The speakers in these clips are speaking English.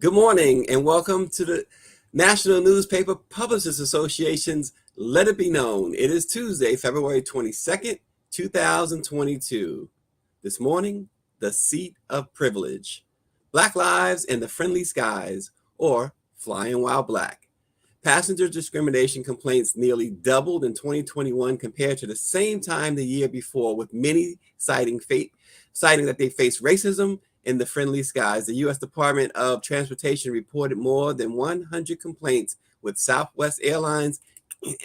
Good morning and welcome to the National Newspaper Publishers Association's Let It Be Known. It is Tuesday, February 22nd, 2022. This morning, the seat of privilege. Black lives in the friendly skies, or flying while black. Passenger discrimination complaints nearly doubled in 2021 compared to the same time the year before, with many citing that they face racism in the friendly skies. The U.S. Department of Transportation reported more than 100 complaints, with Southwest Airlines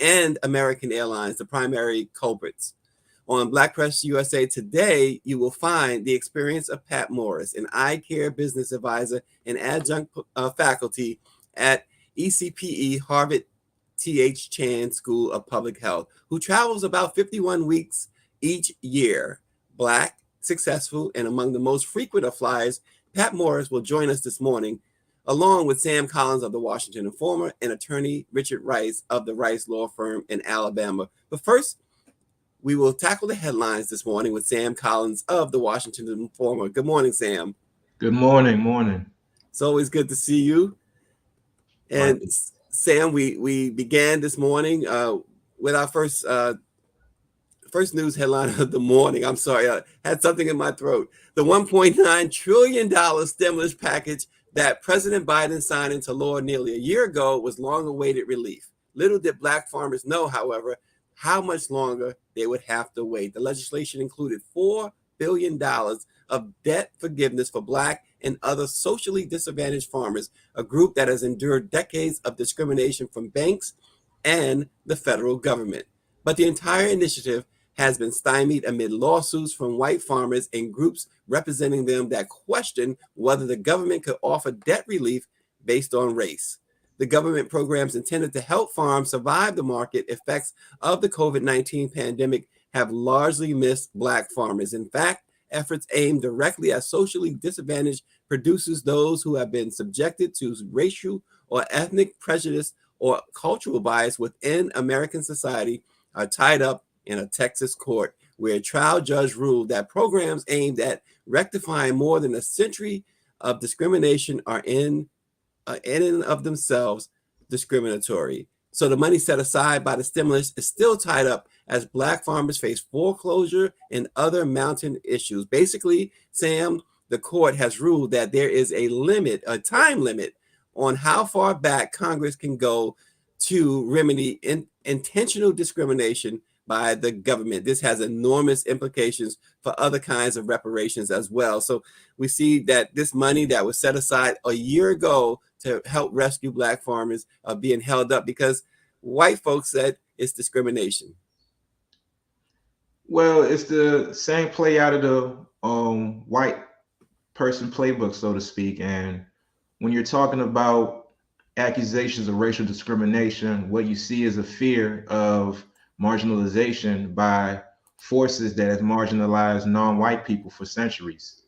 and American Airlines the primary culprits. On Black Press USA today, you will find the experience of Pat Morris, an eye care business advisor and adjunct faculty at ECPE Harvard T.H. Chan School of Public Health, who travels about 51 weeks each year. Black, successful, and among the most frequent of flyers, Pat Morris will join us this morning, along with Sam Collins of the Washington Informer and attorney Richard Rice of the Rice Law Firm in Alabama. But first, we will tackle the headlines this morning with Sam Collins of the Washington Informer. Good morning, Sam. Good morning. It's always good to see you. And Sam, we began this morning with our first news headline of the morning. I'm sorry, I had something in my throat. The $1.9 trillion stimulus package that President Biden signed into law nearly a year ago was long-awaited relief. Little did Black farmers know, however, how much longer they would have to wait. The legislation included $4 billion of debt forgiveness for Black and other socially disadvantaged farmers, a group that has endured decades of discrimination from banks and the federal government. But the entire initiative has been stymied amid lawsuits from white farmers and groups representing them that question whether the government could offer debt relief based on race. The government programs intended to help farms survive the market effects of the COVID-19 pandemic have largely missed Black farmers. In fact, efforts aimed directly at socially disadvantaged producers, those who have been subjected to racial or ethnic prejudice or cultural bias within American society, are tied up in a Texas court where a trial judge ruled that programs aimed at rectifying more than a century of discrimination are in and of themselves discriminatory. So the money set aside by the stimulus is still tied up as Black farmers face foreclosure and other mounting issues. Basically, Sam, the court has ruled that there is a limit, a time limit, on how far back Congress can go to remedy intentional discrimination by the government. This has enormous implications for other kinds of reparations as well. So we see that this money that was set aside a year ago to help rescue Black farmers are being held up because white folks said it's discrimination. Well, it's the same play out of the white person playbook, so to speak. And when you're talking about accusations of racial discrimination, what you see is a fear of marginalization by forces that have marginalized non-white people for centuries.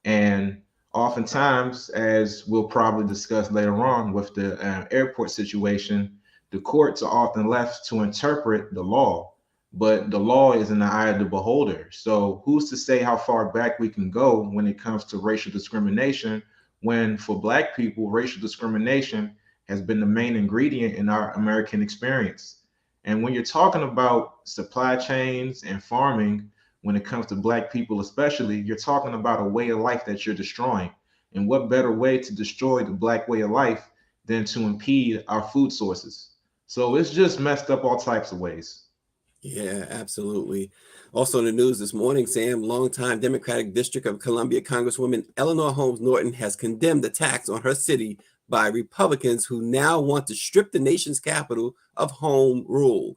And oftentimes, as we'll probably discuss later on with the airport situation, the courts are often left to interpret the law, but the law is in the eye of the beholder. So who's to say how far back we can go when it comes to racial discrimination, when for Black people, racial discrimination has been the main ingredient in our American experience. And when you're talking about supply chains and farming, when it comes to Black people especially, you're talking about a way of life that you're destroying. And what better way to destroy the Black way of life than to impede our food sources? So it's just messed up all types of ways. Yeah, absolutely. Also in the news this morning, Sam, longtime Democratic District of Columbia Congresswoman Eleanor Holmes Norton has condemned attacks on her city by Republicans who now want to strip the nation's capital of home rule.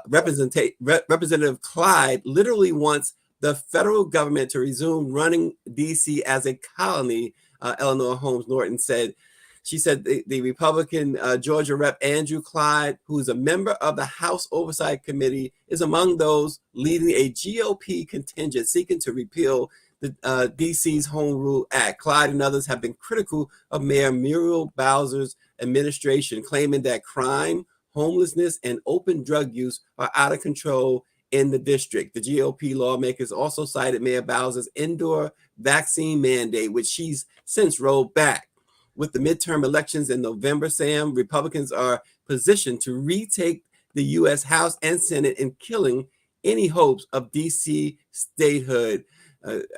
Representative Clyde literally wants the federal government to resume running D.C. as a colony, Eleanor Holmes Norton said. She said the Republican Georgia Rep. Andrew Clyde, who's a member of the House Oversight Committee, is among those leading a GOP contingent seeking to repeal the D.C.'s Home Rule Act. Clyde and others have been critical of Mayor Muriel Bowser's administration, claiming that crime, homelessness, and open drug use are out of control in the district. The GOP lawmakers also cited Mayor Bowser's indoor vaccine mandate, which she's since rolled back. with the midterm elections in November, Sam, Republicans are positioned to retake the U.S. House and Senate in killing any hopes of D.C. statehood.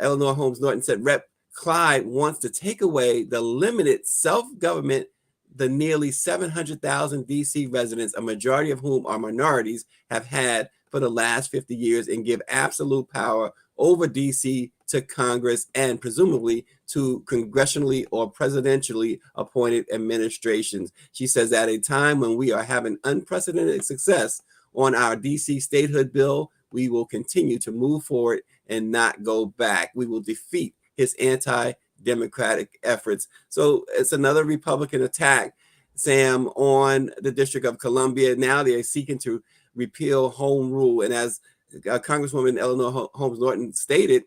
Eleanor Holmes Norton said Rep. Clyde wants to take away the limited self-government the nearly 700,000 D.C. residents, a majority of whom are minorities, have had for the last 50 years and give absolute power over D.C. to Congress and presumably to congressionally or presidentially appointed administrations. She says at a time when we are having unprecedented success on our D.C. statehood bill, we will continue to move forward and not go back. We will defeat his anti-democratic efforts. So it's another Republican attack, Sam, on the District of Columbia. Now they're seeking to repeal home rule. And as Congresswoman Eleanor Holmes Norton stated,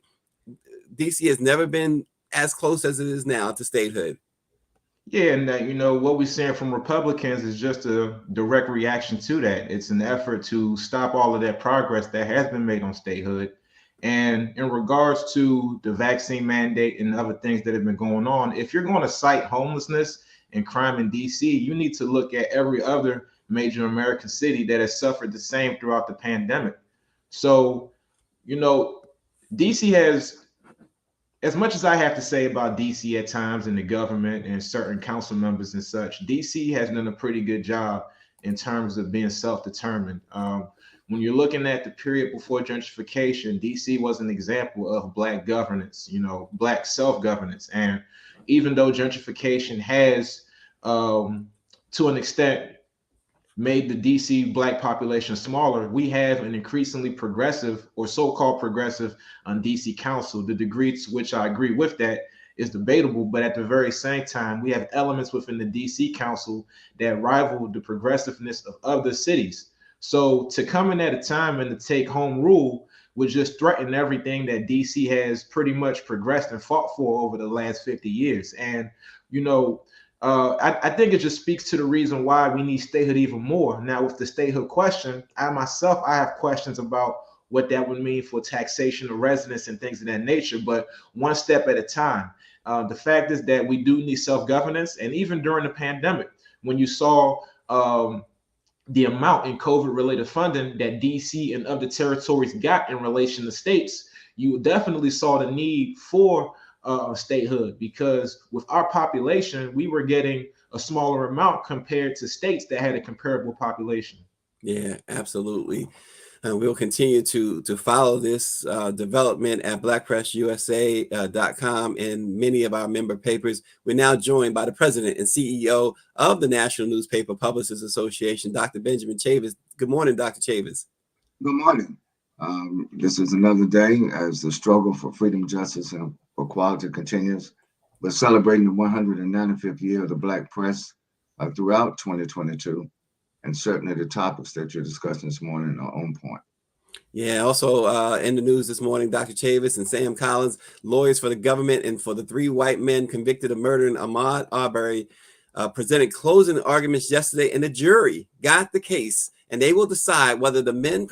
DC has never been as close as it is now to statehood. Yeah, and what we're seeing from Republicans is just a direct reaction to that. It's an effort to stop all of that progress that has been made on statehood. And in regards to the vaccine mandate and other things that have been going on, if you're going to cite homelessness and crime in DC, you need to look at every other major American city that has suffered the same throughout the pandemic. So, DC has, as much as I have to say about DC at times and the government and certain council members and such, DC has done a pretty good job in terms of being self-determined. When you're looking at the period before gentrification, DC was an example of Black governance, Black self-governance. And even though gentrification has, to an extent, made the DC Black population smaller, we have an increasingly progressive or so-called progressive on DC Council. The degree to which I agree with that is debatable, but at the very same time, we have elements within the DC Council that rival the progressiveness of other cities. So to come in at a time and to take home rule would just threaten everything that DC has pretty much progressed and fought for over the last 50 years. And, I think it just speaks to the reason why we need statehood even more. Now, with the statehood question, I have questions about what that would mean for taxation of residents and things of that nature, but one step at a time. The fact is that we do need self-governance. And even during the pandemic, when you saw the amount in COVID-related funding that DC and other territories got in relation to states, you definitely saw the need for statehood, because with our population, we were getting a smaller amount compared to states that had a comparable population. Yeah, absolutely. We'll continue to follow this development at blackpressusa.com and many of our member papers. We're now joined by the president and CEO of the National Newspaper Publishers Association, Dr. Benjamin Chavis. Good morning, Dr. Chavis. Good morning. This is another day as the struggle for freedom, justice, and equality continues. We're celebrating the 195th year of the Black press throughout 2022. And certainly the topics that you're discussing this morning are on point. Yeah, also in the news this morning, Dr. Chavis and Sam Collins, lawyers for the government and for the 3 white men convicted of murdering Ahmaud Arbery, presented closing arguments yesterday, and the jury got the case, and they will decide whether the men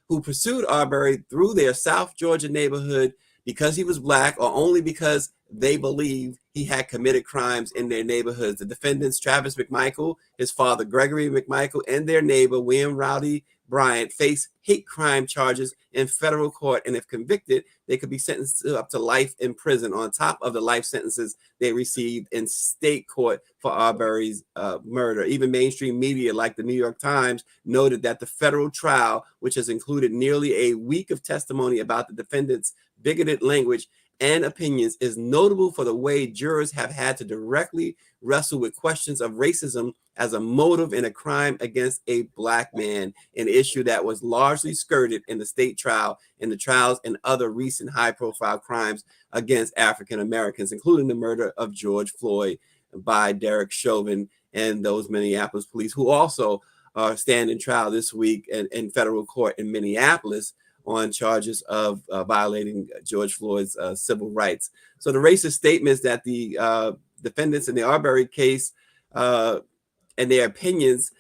who pursued Arbery through their South Georgia neighborhood because he was Black or only because they believe he had committed crimes in their neighborhoods. The defendants, Travis McMichael, his father, Gregory McMichael, and their neighbor, William Rowdy Bryant, face hate crime charges in federal court. And if convicted, they could be sentenced to up to life in prison on top of the life sentences they received in state court for Arbery's murder. Even mainstream media like the New York Times noted that the federal trial, which has included nearly a week of testimony about the defendants' bigoted language and opinions, is notable for the way jurors have had to directly wrestle with questions of racism as a motive in a crime against a Black man, an issue that was largely skirted in the state trial, in the trials and other recent high-profile crimes against African Americans, including the murder of George Floyd by Derek Chauvin and those Minneapolis police, who also are standing trial this week in federal court in Minneapolis on charges of violating George Floyd's civil rights. So the racist statements that the defendants in the Arbery case and their opinions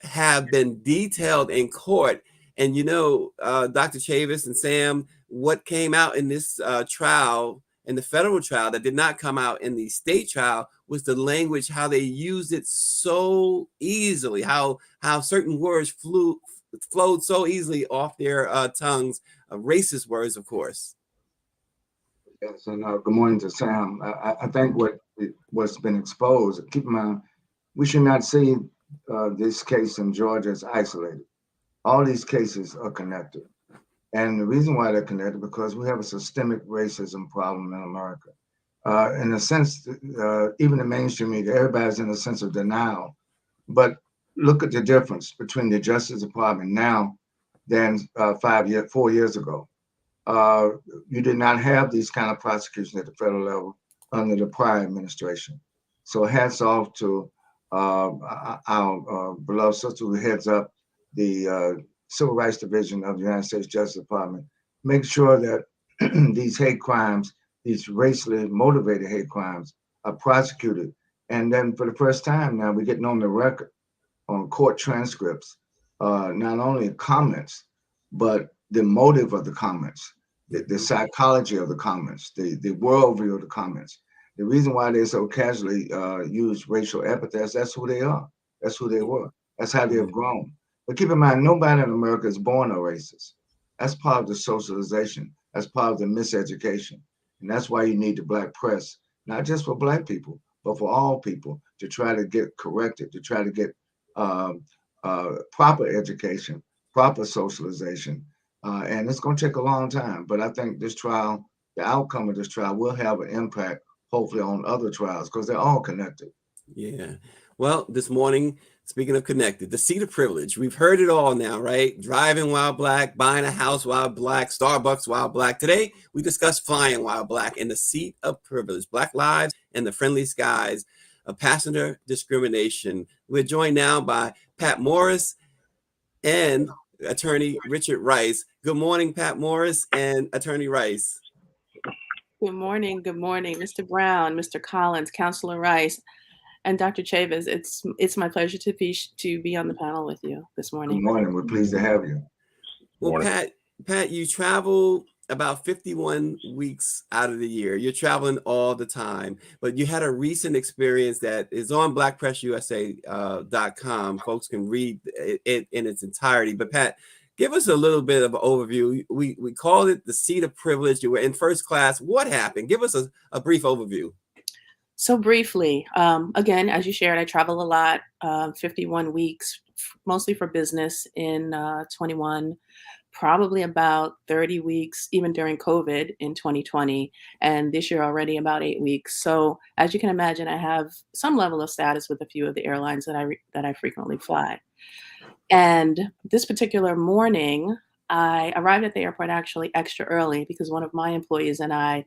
have been detailed in court. And Dr. Chavis and Sam, what came out in this trial in the federal trial that did not come out in the state trial was the language, how they used it so easily, how certain words flowed so easily off their tongues, racist words, of course. Yes, and good morning to Sam. I think what's been exposed, keep in mind, we should not see this case in Georgia as isolated. All these cases are connected. And the reason why they're connected, because we have a systemic racism problem in America. In a sense, even the mainstream media, everybody's in a sense of denial. But look at the difference between the Justice Department now than 4 years ago. Uh, you did not have these kind of prosecutions at the federal level under the prior administration. So hats off to our beloved sister who heads up the Civil Rights Division of the United States Justice Department. Make sure that these hate crimes, these racially motivated hate crimes, are prosecuted. And then for the first time now, we're getting on the record on court transcripts, not only comments, but the motive of the comments, the psychology of the comments, the worldview of the comments. The reason why they so casually use racial epithets, that's who they are. That's who they were. That's how they have grown. But keep in mind, nobody in America is born a racist. That's part of the socialization. That's part of the miseducation. And that's why you need the Black press, not just for Black people, but for all people to try to get corrected, to try to get proper education, proper socialization. And it's going to take a long time. But I think this trial, the outcome of this trial will have an impact, hopefully, on other trials because they're all connected. Yeah. Well, this morning, speaking of connected, the seat of privilege. We've heard it all now, right? Driving while Black, buying a house while Black, Starbucks while Black. Today, we discuss flying while Black in the seat of privilege, Black lives and the friendly skies of passenger discrimination. We're joined now by Pat Morris and attorney Richard Rice. Good morning, Pat Morris and attorney Rice. Good morning, Mr. Brown, Mr. Collins, Councilor Rice, and Dr. Chavez. It's my pleasure to be on the panel with you this morning. Good morning. We're pleased to have you. Well, Pat, you travel about 51 weeks out of the year. You're traveling all the time, but you had a recent experience that is on blackpressusa.com. Folks can read it in its entirety. But Pat, give us a little bit of an overview. We called it the seat of privilege. You were in first class. What happened? Give us a brief overview. So briefly, again, as you shared, I travel a lot, 51 weeks, mostly for business in 21, probably about 30 weeks, even during COVID in 2020, and this year already about 8 weeks. So as you can imagine, I have some level of status with a few of the airlines that I frequently fly. And this particular morning, I arrived at the airport actually extra early because one of my employees and I,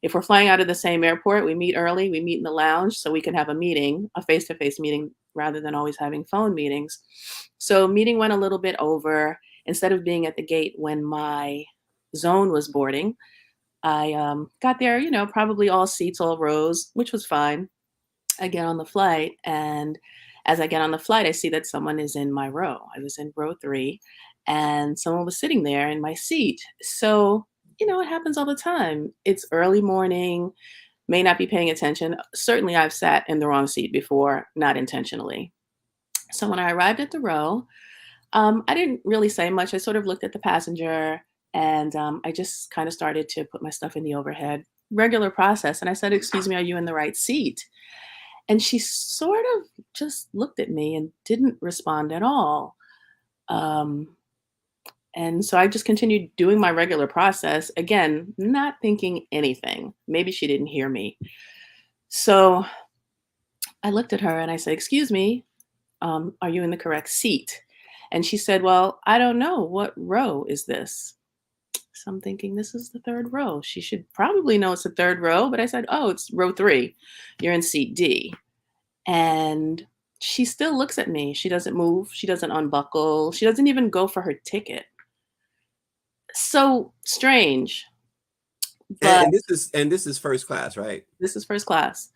if we're flying out of the same airport, we meet early, we meet in the lounge so we can have a meeting, a face-to-face meeting, rather than always having phone meetings. So meeting went a little bit over. Instead of being at the gate when my zone was boarding, I got there, probably all seats, all rows, which was fine. I get on the flight, and as I get on the flight, I see that someone is in my row. I was in row 3, and someone was sitting there in my seat. So, it happens all the time. It's early morning, may not be paying attention. Certainly, I've sat in the wrong seat before, not intentionally. So when I arrived at the row, I didn't really say much. I sort of looked at the passenger, and I just kind of started to put my stuff in the overhead, regular process. And I said, "Excuse me, are you in the right seat?" And she sort of just looked at me and didn't respond at all. And so I just continued doing my regular process, again, not thinking anything. Maybe she didn't hear me. So I looked at her and I said, "Excuse me, are you in the correct seat?" And she said, "Well, I don't know. What row is this?" So I'm thinking, this is the third row. She should probably know it's the third row. But I said, "Oh, it's row 3. You're in seat D." And she still looks at me. She doesn't move. She doesn't unbuckle. She doesn't even go for her ticket. So strange. But And this is first class, right? This is first class.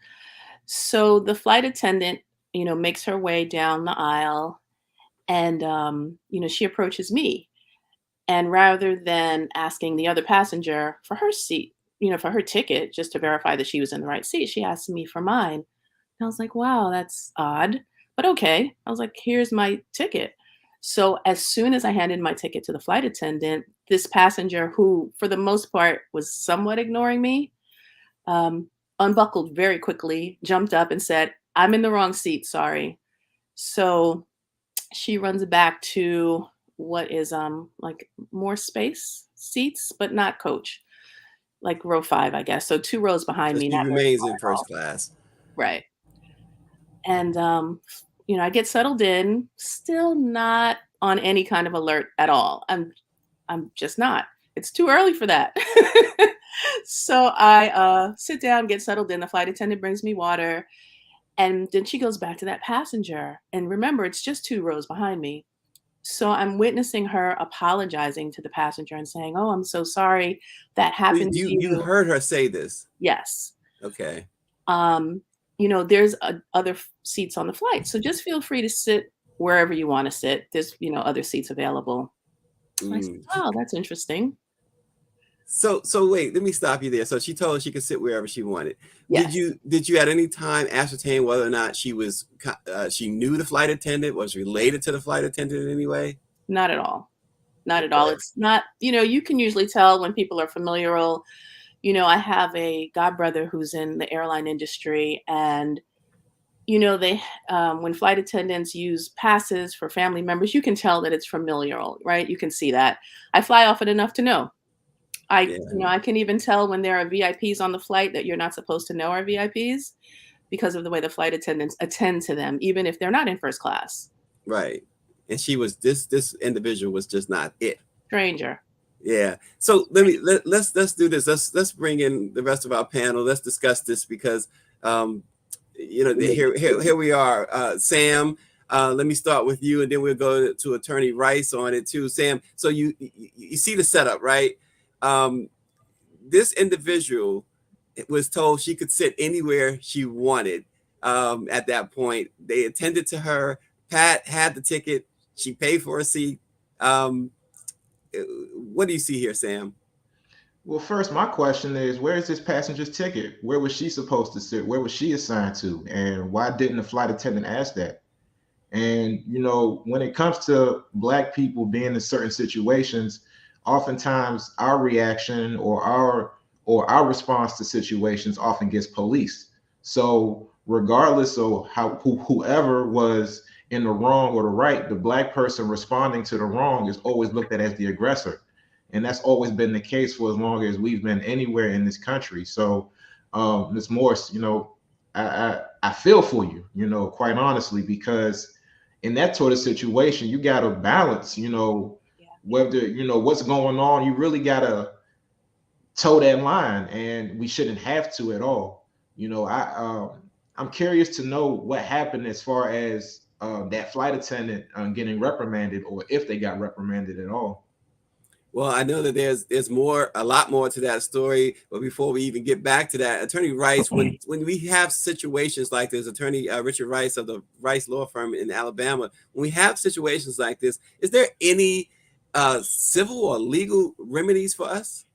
So the flight attendant, makes her way down the aisle, and she approaches me. And rather than asking the other passenger for her seat, for her ticket, just to verify that she was in the right seat, she asked me for mine. And I was like, wow, that's odd, but okay. I was like, here's my ticket. So as soon as I handed my ticket to the flight attendant, this passenger, who for the most part was somewhat ignoring me, um, unbuckled very quickly, jumped up and said, I'm in the wrong seat, sorry. So she runs back to what is like more space seats, but not coach, like row 5, I guess. So 2 rows behind So me, she not very remains far in at first all. class. Right. And I get settled in, still not on any kind of alert at all. I'm just not. It's too early for that. So I sit down, get settled in. The flight attendant brings me water. And then she goes back to that passenger. And remember, it's just 2 rows behind me. So I'm witnessing her apologizing to the passenger and saying, "Oh, I'm so sorry that happened to You you." heard her say this. Yes. Okay. There's other seats on the flight. So just feel free to sit wherever you want to sit. There's, other seats available. I said, Mm. "Oh, that's interesting." So wait, let me stop you there. So she told her she could sit wherever she wanted. Yes. Did you at any time ascertain whether or not she knew the flight attendant, was related to the flight attendant in any way? Not at all. Not at all. Okay. It's not, you can usually tell when people are familial. I have a godbrother who's in the airline industry, and they when flight attendants use passes for family members, you can tell that it's familial, right? You can see that. I fly often enough to know. Yeah. I can even tell when there are VIPs on the flight that you're not supposed to know are VIPs because of the way the flight attendants attend to them, even if they're not in first class. Right. And she was this individual was just not it. Stranger. Yeah. So let's do this. Let's bring in the rest of our panel. Let's discuss this because here we are. Sam, let me start with you, and then we'll go to Attorney Rice on it too. Sam, so you see the setup, right? This individual was told she could sit anywhere she wanted. At that point, they attended to her. Pat had the ticket. She paid for a seat. What do you see here, Sam? Well, first, my question is, where is this passenger's ticket? Where was she supposed to sit? Where was she assigned to? And why didn't the flight attendant ask that? And, when it comes to Black people being in certain situations, oftentimes our reaction or our response to situations often gets policed. So regardless of whoever was in the wrong or the right, the Black person responding to the wrong is always looked at as the aggressor. And that's always been the case for as long as we've been anywhere in this country. So, Ms. Morse, I feel for you, quite honestly, because in that sort of situation, you got to balance, whether, what's going on. You really got to toe that line, and we shouldn't have to at all. I'm curious to know what happened as far as that flight attendant getting reprimanded, or if they got reprimanded at all. Well, I know that there's a lot more to that story, but before we even get back to that, Attorney Rice, when we have situations like this, Attorney Richard Rice of the Rice Law Firm in Alabama, when we have situations like this, is there any civil or legal remedies for us?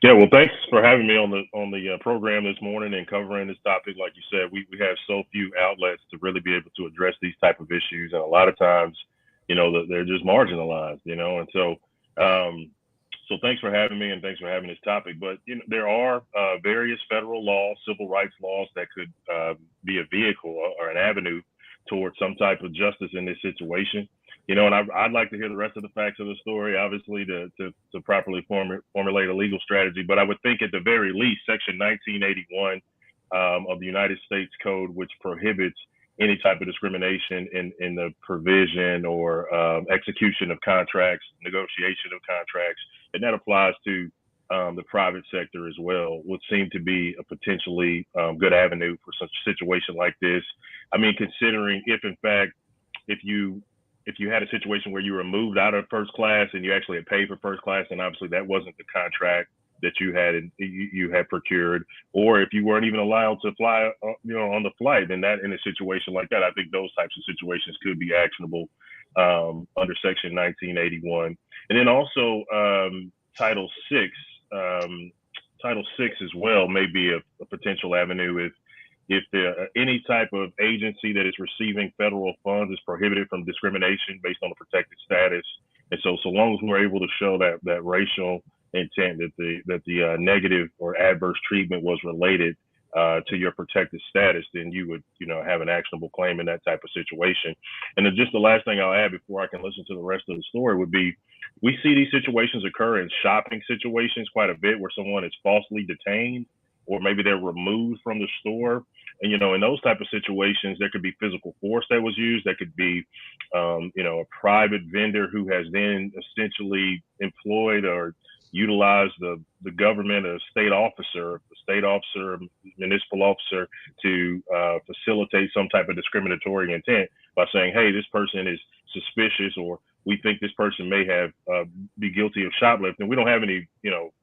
Yeah, well, thanks for having me on the program this morning and covering this topic. Like you said, we have so few outlets to really be able to address these type of issues, and a lot of times, they're just marginalized, and so. So thanks for having me, and thanks for having this topic. But there are various federal laws, civil rights laws that could be a vehicle or an avenue towards some type of justice in this situation. And I'd like to hear the rest of the facts of the story, obviously, to properly formulate a legal strategy. But I would think at the very least, Section 1981 of the United States Code, which prohibits any type of discrimination in the provision or execution of contracts, negotiation of contracts, and that applies to the private sector as well, would seem to be a potentially good avenue for such a situation like this. I mean, considering if in fact, if you had a situation where you were moved out of first class and you actually had paid for first class, and obviously that wasn't the contract that you had procured, or if you weren't even allowed to fly, on the flight, then that in a situation like that, I think those types of situations could be actionable under Section 1981. And then also Title VI Title VI as well may be a potential avenue if there any type of agency that is receiving federal funds is prohibited from discrimination based on a protected status. And so long as we're able to show that racial intent, that the negative or adverse treatment was related to your protected status, then you would, have an actionable claim in that type of situation. And then just the last thing I'll add before I can listen to the rest of the story would be, we see these situations occur in shopping situations quite a bit, where someone is falsely detained, or maybe they're removed from the store. And, in those type of situations, there could be physical force that was used. That could be, a private vendor who has then essentially employed or utilized the government, a state officer, municipal officer, to facilitate some type of discriminatory intent by saying, hey, this person is suspicious, or we think this person may have be guilty of shoplifting. We don't have any,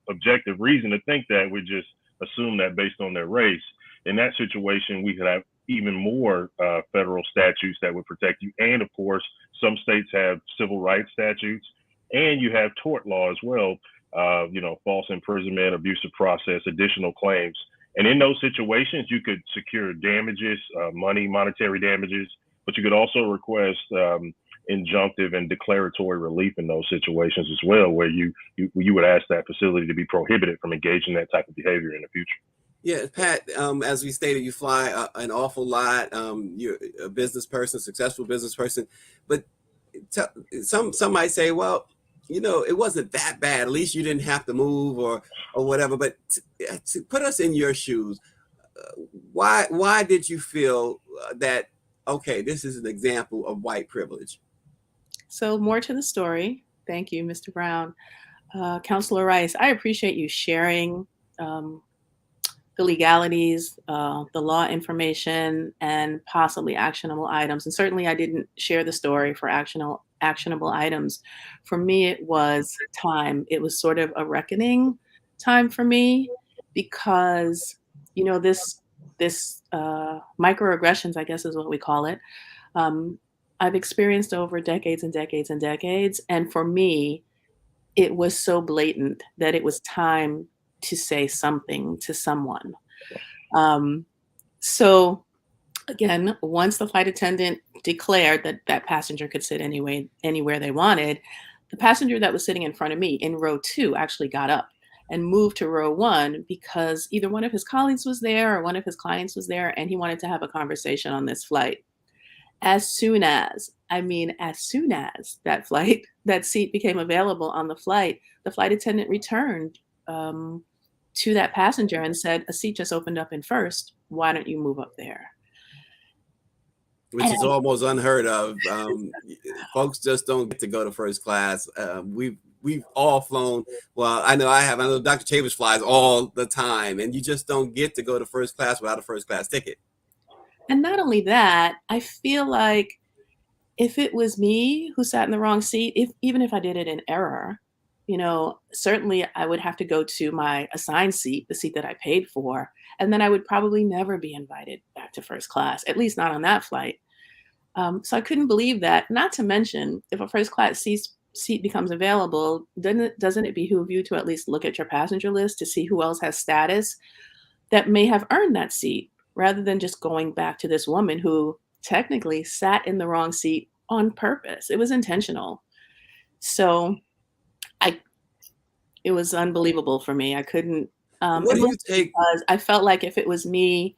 objective reason to think that. We just assume that based on their race. In that situation, we could have even more federal statutes that would protect you. And of course, some states have civil rights statutes, and you have tort law as well. False imprisonment, abusive process, additional claims. And in those situations, you could secure damages, monetary damages, but you could also request injunctive and declaratory relief in those situations as well, where you would ask that facility to be prohibited from engaging that type of behavior in the future. Yeah, Pat, as we stated, you fly an awful lot. You're a business person, successful business person, but some might say, well, it wasn't that bad. At least you didn't have to move or whatever. But to put us in your shoes, why did you feel that, okay, this is an example of white privilege? So more to the story. Thank you, Mr. Brown. Councilor Rice, I appreciate you sharing the legalities, the law information, and possibly actionable items. And certainly I didn't share the story for actionable items. For me, it was time. It was sort of a reckoning time for me, because, this microaggressions, I guess is what we call it, I've experienced over decades and decades and decades. And for me, it was so blatant that it was time to say something to someone. So again, once the flight attendant declared that that passenger could sit anywhere they wanted, the passenger that was sitting in front of me in row 2 actually got up and moved to row 1, because either one of his colleagues was there or one of his clients was there, and he wanted to have a conversation on this flight. As soon as that seat became available on the flight attendant returned to that passenger and said, a seat just opened up in first. Why don't you move up there? Which is almost unheard of. Folks just don't get to go to first class. We've all flown. Well, I know I have. I know Dr. Chambers flies all the time, and you just don't get to go to first class without a first class ticket. And not only that, I feel like if it was me who sat in the wrong seat, even if I did it in error, certainly I would have to go to my assigned seat, the seat that I paid for, and then I would probably never be invited back to first class, at least not on that flight. So I couldn't believe that. Not to mention, if a first class seat becomes available, doesn't it behoove you to at least look at your passenger list to see who else has status that may have earned that seat, rather than just going back to this woman who technically sat in the wrong seat on purpose. It was intentional. So it was unbelievable for me. I couldn't, what do you take? because I felt like if it was me,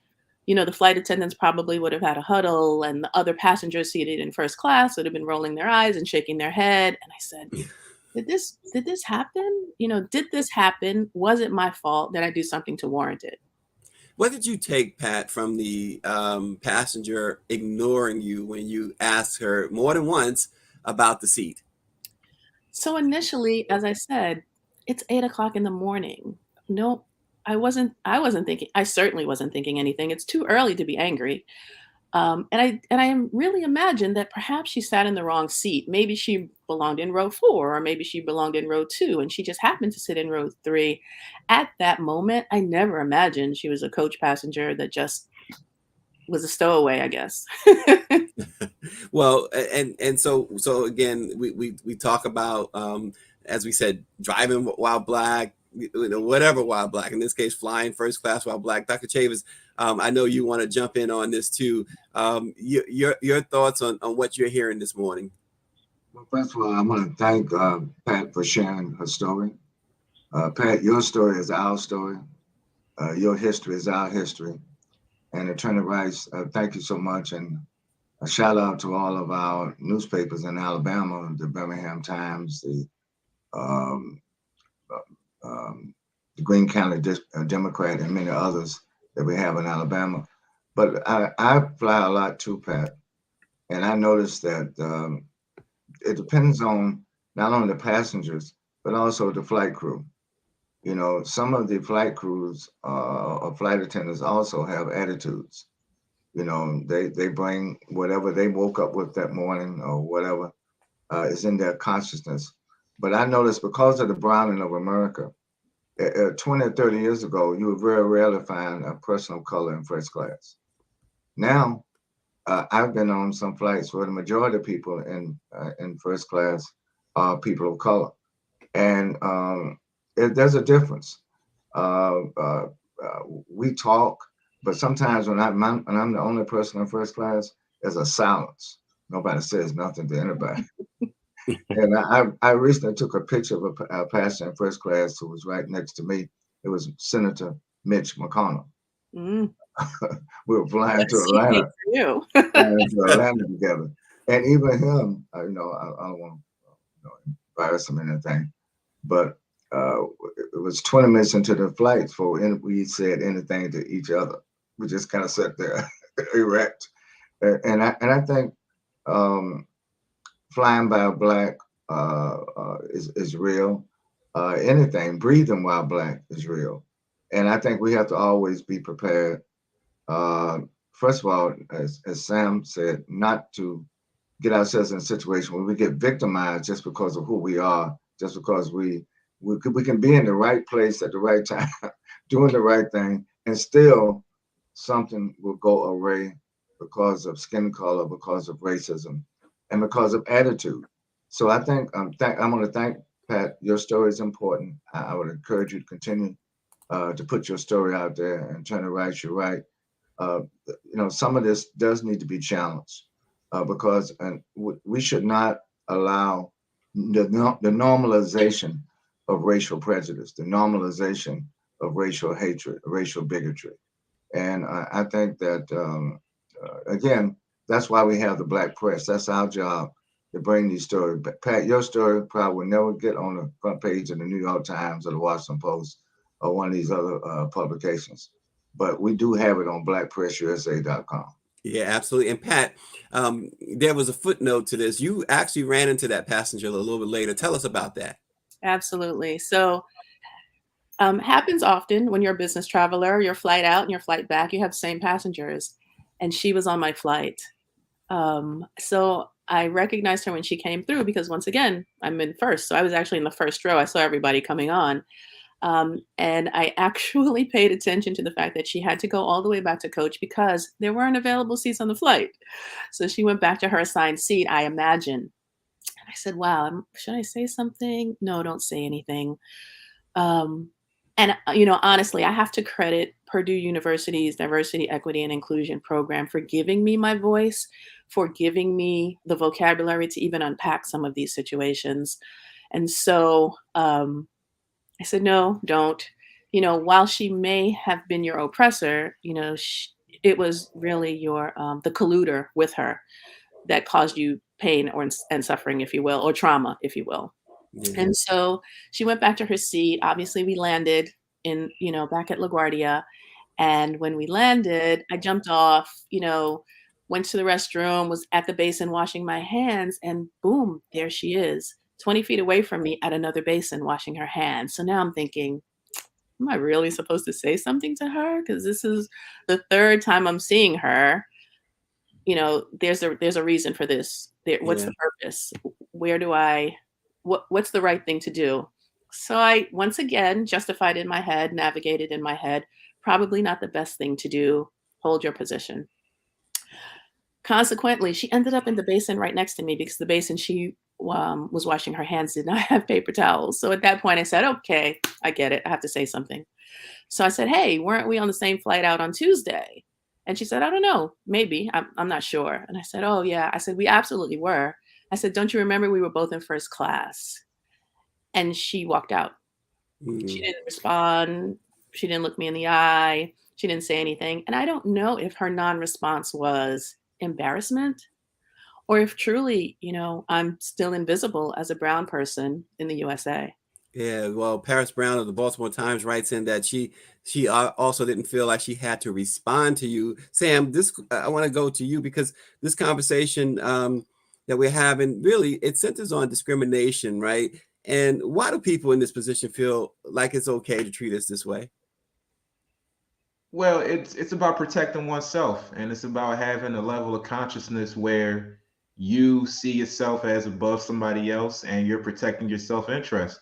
the flight attendants probably would have had a huddle, and the other passengers seated in first class would have been rolling their eyes and shaking their head. And I said, did this happen? Did this happen? Was it my fault? Did I do something to warrant it? What did you take, Pat, from the passenger ignoring you when you asked her more than once about the seat? So initially, as I said, it's 8:00 in the morning. No, I wasn't thinking. I certainly wasn't thinking anything. It's too early to be angry. And I really imagined that perhaps she sat in the wrong seat. Maybe she belonged in row 4, or maybe she belonged in row 2, and she just happened to sit in row 3. At that moment, I never imagined she was a coach passenger that just was a stowaway, I guess. Well, and so again, we talk about, as we said, driving while Black, whatever while black. In this case, flying first class while black. Dr. Chavis, I know you want to jump in on this too. Your thoughts on what you're hearing this morning. Well, first of all, I want to thank Pat for sharing her story. Pat, your story is our story. Your history is our history. And Attorney Rice, thank you so much. And a shout out to all of our newspapers in Alabama, the Birmingham Times, the Greene County Democrat, and many others that we have in Alabama. But I fly a lot too, Pat. And I noticed that it depends on not only the passengers, but also the flight crew. You know, some of the flight crews or flight attendants also have attitudes. You know, they bring whatever they woke up with that morning or whatever is in their consciousness. But I noticed because of the browning of America, 20 or 30 years ago, you would very rarely find a person of color in first class. Now, I've been on some flights where the majority of people in first class are people of color. And there's a difference. We talk, but sometimes when I'm the only person in first class, there's a silence. Nobody says nothing to anybody. And I recently took a picture of a passenger in first class who was right next to me. It was Senator Mitch McConnell. Mm. We were flying to That's unique Atlanta, for you. flying to Atlanta together. And even him, I don't want to embarrass him or anything, but it was 20 minutes into the flight before we said anything to each other. We just kind of sat there erect. And I think flying by a black is real. Anything, breathing while black is real. And I think we have to always be prepared. First of all, as Sam said, not to get ourselves in a situation where we get victimized just because of who we are, just because we can be in the right place at the right time, doing the right thing, and still something will go awry because of skin color, because of racism, and because of attitude. So I think I'm going to thank Pat. Your story is important. I would encourage you to continue to put your story out there and turn it right. You're right. Some of this does need to be challenged because we should not allow the normalization of racial prejudice, the normalization of racial hatred, racial bigotry. And I think that, again, that's why we have the Black press. That's our job to bring these stories. But Pat, your story probably will never get on the front page of the New York Times or the Washington Post or one of these other publications. But we do have it on blackpressusa.com. Yeah, absolutely. And Pat, there was a footnote to this. You actually ran into that passenger a little bit later. Tell us about that. Absolutely. So happens often when you're a business traveler, your flight out and your flight back, you have the same passengers. And she was on my flight. So I recognized her when she came through because once again, I'm in first. So I was actually in the first row. I saw everybody coming on. And I actually paid attention to the fact that she had to go all the way back to coach because there weren't available seats on the flight. So she went back to her assigned seat, I imagine. And I said, wow, should I say something? No, don't say anything. And, honestly, I have to credit Purdue University's Diversity, Equity, and Inclusion program for giving me my voice, for giving me the vocabulary to even unpack some of these situations. And so I said, no, don't. While she may have been your oppressor, it was really your the colluder with her that caused you pain and suffering, if you will, or trauma, if you will. Yeah. And so she went back to her seat. Obviously, we landed back at LaGuardia. And when we landed, I jumped off, went to the restroom, was at the basin washing my hands, and boom, there she is, 20 feet away from me at another basin washing her hands. So now I'm thinking, am I really supposed to say something to her? Because this is the third time I'm seeing her. There's a reason for this. What's the purpose? Where do what's the right thing to do? So I, once again, justified in my head, navigated in my head, probably not the best thing to do. Hold your position. Consequently, she ended up in the basin right next to me because the basin she was washing her hands, did not have paper towels. So at that point, I said, okay, I get it. I have to say something. So I said, hey, weren't we on the same flight out on Tuesday? And she said, I don't know, maybe. I'm not sure. And I said, oh, yeah. I said, we absolutely were. I said, don't you remember we were both in first class? And she walked out. She didn't respond. She didn't look me in the eye. She didn't say anything. And I don't know if her non-response was embarrassment or if truly, I'm still invisible as a brown person in the USA. Yeah, well, Paris Brown of the Baltimore Times writes in that she also didn't feel like she had to respond to you. Sam, I want to go to you because this conversation that we're having, really, it centers on discrimination, right? And why do people in this position feel like it's okay to treat us this way? Well, it's about protecting oneself, and it's about having a level of consciousness where you see yourself as above somebody else, and you're protecting your self-interest.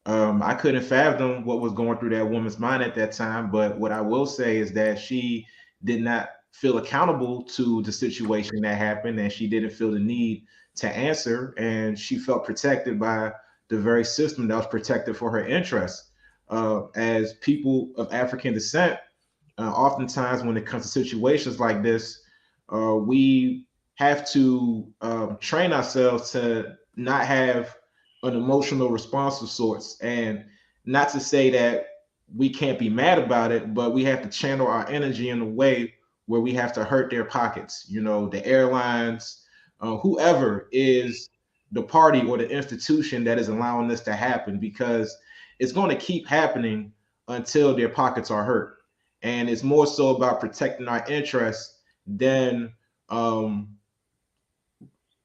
I couldn't fathom what was going through that woman's mind at that time, but what I will say is that she did not feel accountable to the situation that happened, and she didn't feel the need to answer, and she felt protected by the very system that was protected for her interests. As people of African descent, oftentimes when it comes to situations like this, we have to train ourselves to not have an emotional response of sorts. And not to say that we can't be mad about it, but we have to channel our energy in a way where we have to hurt their pockets. The airlines, whoever is the party or the institution that is allowing this to happen, because it's going to keep happening until their pockets are hurt. And it's more so about protecting our interests than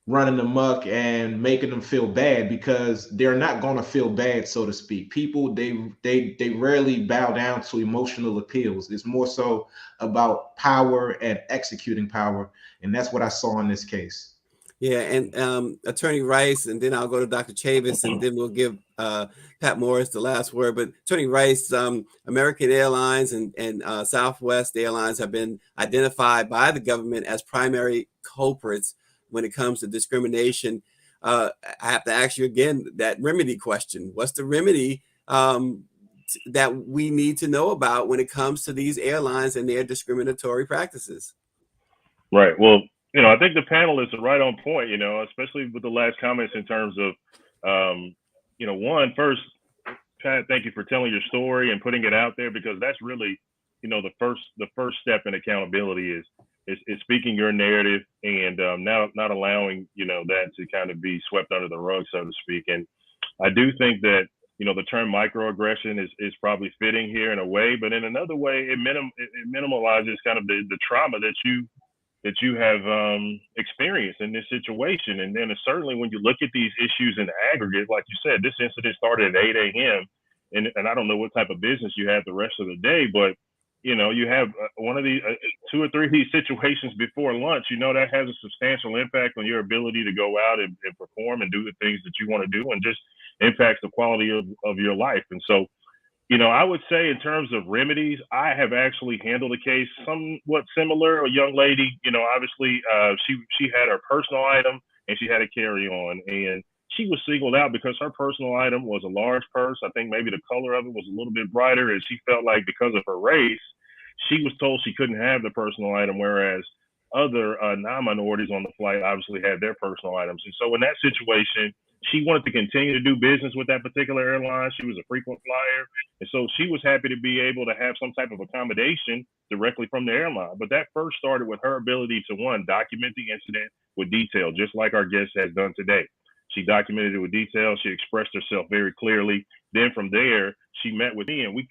running amok and making them feel bad, because they're not going to feel bad, so to speak. People, they rarely bow down to emotional appeals. It's more so about power and executing power, and that's what I saw in this case. Yeah, and Attorney Rice, and then I'll go to Dr. Chavis, and then we'll give Pat Morris the last word. But Attorney Rice, American Airlines and Southwest Airlines have been identified by the government as primary culprits when it comes to discrimination. I have to ask you again that remedy question. What's the remedy that we need to know about when it comes to these airlines and their discriminatory practices? Right. Well, I think the panelists are right on point, especially with the last comments in terms of, first, Pat, thank you for telling your story and putting it out there, because that's really, the first step in accountability is speaking your narrative and not allowing, that to kind of be swept under the rug, so to speak. And I do think that, the term microaggression is probably fitting here in a way, but in another way, it minimalizes kind of the trauma that you have experienced in this situation. And then certainly when you look at these issues in the aggregate, like you said, this incident started at 8 a.m. And I don't know what type of business you had the rest of the day, but you have one of these, 2 or 3 of these situations before lunch, that has a substantial impact on your ability to go out and perform and do the things that you want to do, and just impacts the quality of your life. And so, I would say in terms of remedies, I have actually handled a case somewhat similar. A young lady, obviously she had her personal item and she had a carry-on, and she was singled out because her personal item was a large purse. I think maybe the color of it was a little bit brighter, and she felt like because of her race, she was told she couldn't have the personal item, whereas other non-minorities on the flight obviously had their personal items. And so in that situation, she wanted to continue to do business with that particular airline. She was a frequent flyer. And so she was happy to be able to have some type of accommodation directly from the airline. But that first started with her ability to, one, document the incident with detail, just like our guest has done today. She documented it with detail. She expressed herself very clearly. Then from there, she met with me and we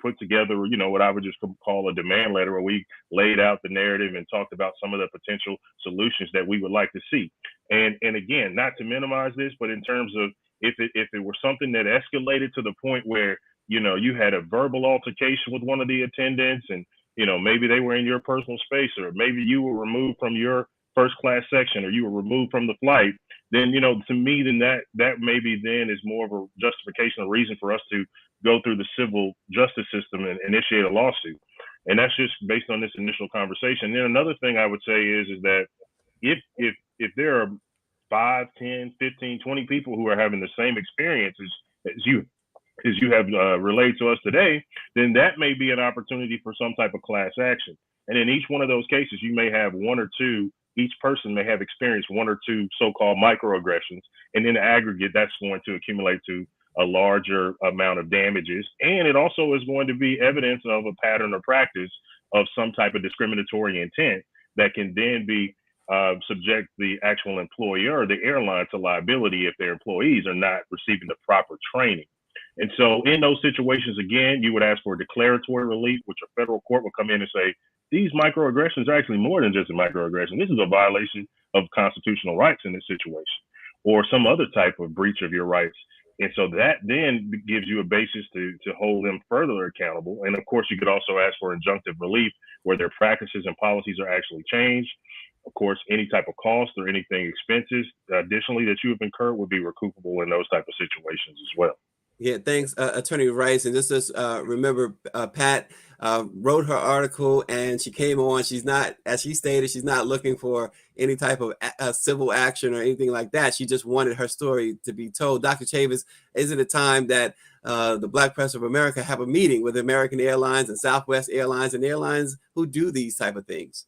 put together, what I would just call a demand letter, where we laid out the narrative and talked about some of the potential solutions that we would like to see. And again, not to minimize this, but in terms of if it were something that escalated to the point where, you had a verbal altercation with one of the attendants, and, maybe they were in your personal space, or maybe you were removed from your first class section, or you were removed from the flight, then, to me, then that maybe then is more of a justification, a reason for us to go through the civil justice system and initiate a lawsuit. And that's just based on this initial conversation. Then another thing I would say is that if there are 5, 10, 15, 20 people who are having the same experiences as you have relayed to us today, then that may be an opportunity for some type of class action. And in each one of those cases, you may have one or two, each person may have experienced one or two so-called microaggressions. And in the aggregate, that's going to accumulate to a larger amount of damages. And it also is going to be evidence of a pattern or practice of some type of discriminatory intent that can then be subject the actual employer, the airline, to liability if their employees are not receiving the proper training. And so in those situations, again, you would ask for a declaratory relief, which a federal court would come in and say, these microaggressions are actually more than just a microaggression. This is a violation of constitutional rights in this situation, or some other type of breach of your rights. And so that then gives you a basis to hold them further accountable. And of course, you could also ask for injunctive relief where their practices and policies are actually changed. Of course, any type of cost or anything expenses additionally that you have incurred would be recoupable in those type of situations as well. Yeah, thanks, Attorney Rice. And just remember, Pat wrote her article and she came on. She's not, as she stated, she's not looking for any type of civil action or anything like that. She just wanted her story to be told. Dr. Chavis, is it a time that the Black Press of America have a meeting with American Airlines and Southwest Airlines and airlines who do these type of things?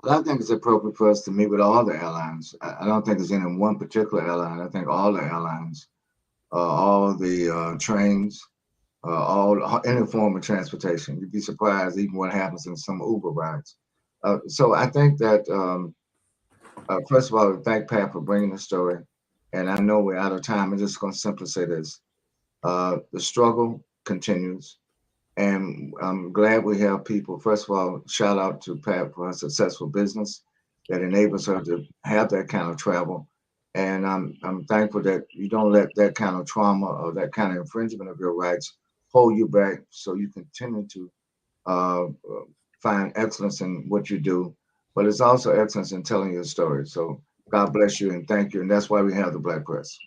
Well, I think it's appropriate for us to meet with all the airlines. I don't think there's any one particular airline. I think all the airlines, all the trains, all any form of transportation. You'd be surprised even what happens in some Uber rides. So I think that first of all, thank Pat for bringing the story. And I know we're out of time. I'm just going to simply say this: the struggle continues, and I'm glad we have people. First of all, shout out to Pat for her successful business that enables her to have that kind of travel. And I'm thankful that you don't let that kind of trauma or that kind of infringement of your rights hold you back, so you continue to find excellence in what you do. But it's also excellence in telling your story. So God bless you and thank you. And that's why we have the Black Press.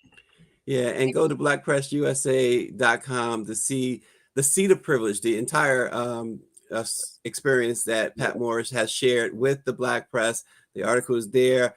Yeah, and go to blackpressusa.com to see the seat of privilege, the entire experience that Pat Morris has shared with the Black Press. The article is there.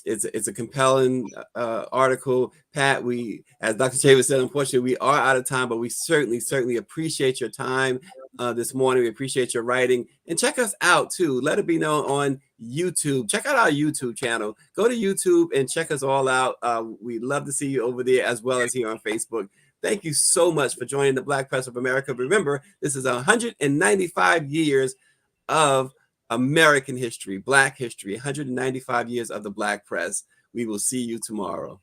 It's a compelling article. Pat, we, as Dr. Chavis said, unfortunately, we are out of time, but we certainly appreciate your time this morning. We appreciate your writing. And check us out, too. Let it be known on YouTube. Check out our YouTube channel. Go to YouTube and check us all out. We'd love to see you over there as well as here on Facebook. Thank you so much for joining the Black Press of America. Remember, this is 195 years of American history, Black history, 195 years of the Black Press. We will see you tomorrow.